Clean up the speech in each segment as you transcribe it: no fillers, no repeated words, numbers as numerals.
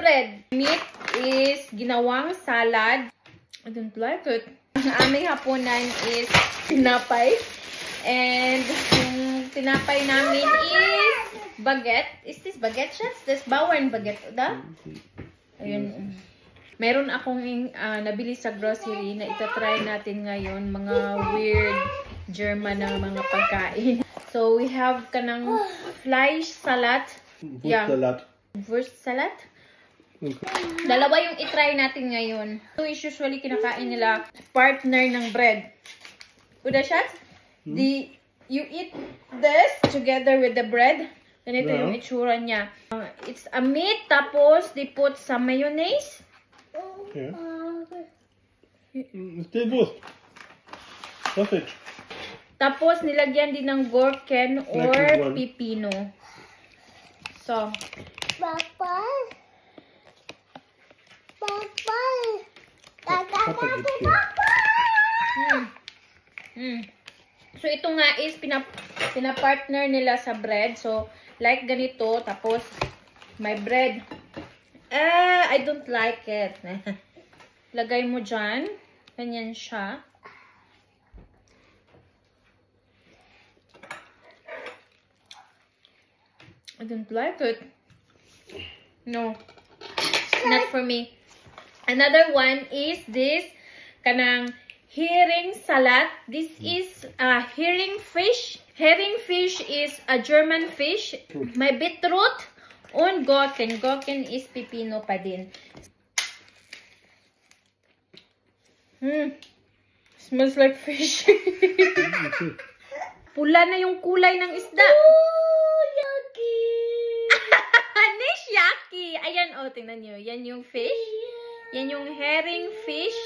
bread. Meat is ginawang salad. I don't like it. Ang aming hapunan is tinapay. And yung tinapay namin is baguette. Is this baguette, Shats? This bawan baguette, da? Ayun. Meron akong nabili sa grocery na itatry natin ngayon. Mga weird German na mga pagkain. So, we have kanang fleisch salad. Wurstsalat. Wurstsalat? Okay. Dalawa yung itry natin ngayon. So, is usually kinakain nila partner ng bread. Uda, Shats? You eat this together with the bread. Ganito yung itsura niya. It's a meat, tapos they put some mayonnaise. Yeah. Still Wurst. Sausage. Tapos nilagyan din ng gherkin or pipino. So, So, ito nga is pinapartner nila sa bread. So, like ganito. Tapos, may bread. I don't like it. Lagay mo dyan. Ganyan siya. I don't like it. No. Not for me. Another one is this kanang herring salad. This is herring fish. Herring fish is a German fish. May beetroot and gherkin. Gherkin is pipino pa din. Smells like fish. Pula na yung kulay ng isda. Yucky! Nish, yucky! Ayan, tingnan nyo. Yan yung fish. Yan yung herring fish.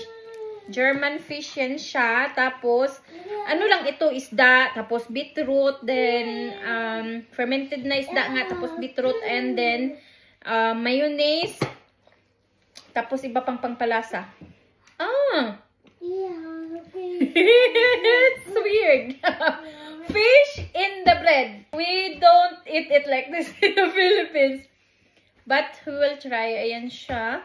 German fish yan siya. Tapos, ano lang ito, isda. Tapos, beetroot. Then, fermented na isda nga. Tapos, beetroot. And then, mayonnaise. Tapos, iba pang pangpalasa. Yeah, okay. It's weird. Fish in the bread. We don't eat it like this in the Philippines. But, we will try. Ayan siya.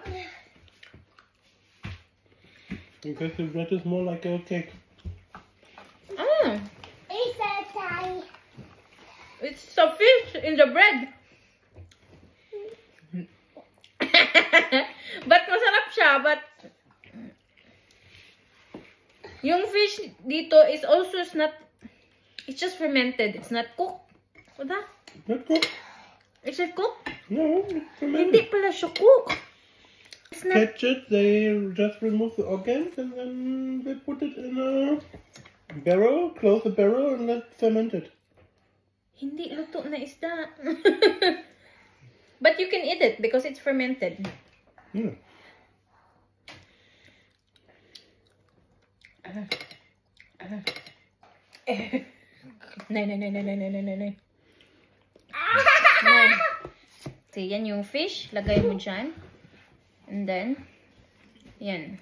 Because the bread is more like a cake. It's a fish in the bread. But masarap siya. But yung fish dito is also not. It's just fermented. It's not cooked. What that? Not cooked. Is it cooked? No, it's fermented. Hindi pala siya cooked. Catch it, they just remove the organs and then they put it in a barrel, close the barrel and let ferment it. Hindi luto na isda. But you can eat it because it's fermented. Yeah. No. So, yan yung fish. Lagay mo dyan. And then, yan.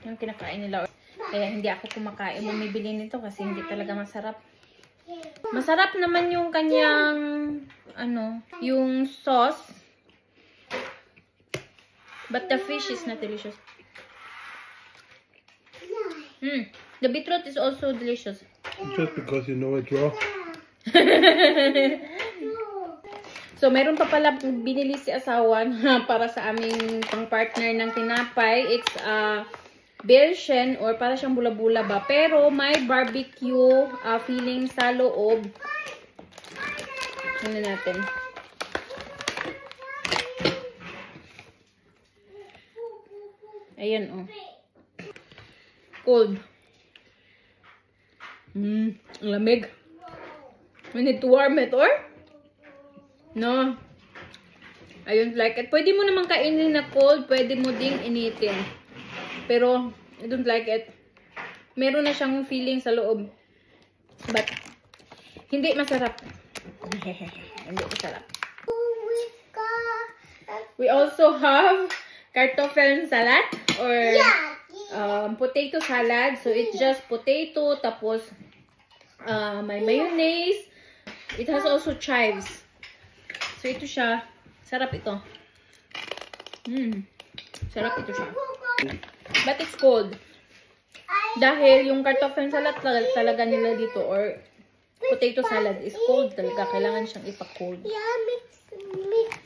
Yung kinakain nila. Kaya hindi ako kumakain. Bumibili nito kasi hindi talaga masarap. Masarap naman yung kanyang, yung sauce. But the fish is not delicious. The beetroot is also delicious. Just because you know it's raw. So, meron pa pala binili si asawa para sa aming pang-partner ng tinapay. It's Belgian or para siyang bula-bula ba. Pero may barbecue feeling sa loob. Tingnan natin. Ayan, Cold. Ang lamig. We need to warm it, or? No. I don't like it. Pwede mo naman kainin na cold. Pwede mo ding initin. Pero, I don't like it. Meron na siyang feeling sa loob. But, hindi masarap. Hindi masarap. We also have kartoffel salad or potato salad. So, it's just potato, tapos may mayonnaise. It has also chives. So, ito siya. Sarap ito. Sarap ito siya. But it's cold. Dahil yung kartoffel salad talaga nila dito or potato salad is cold talaga. Kailangan siyang ipa-cold. Yeah, mix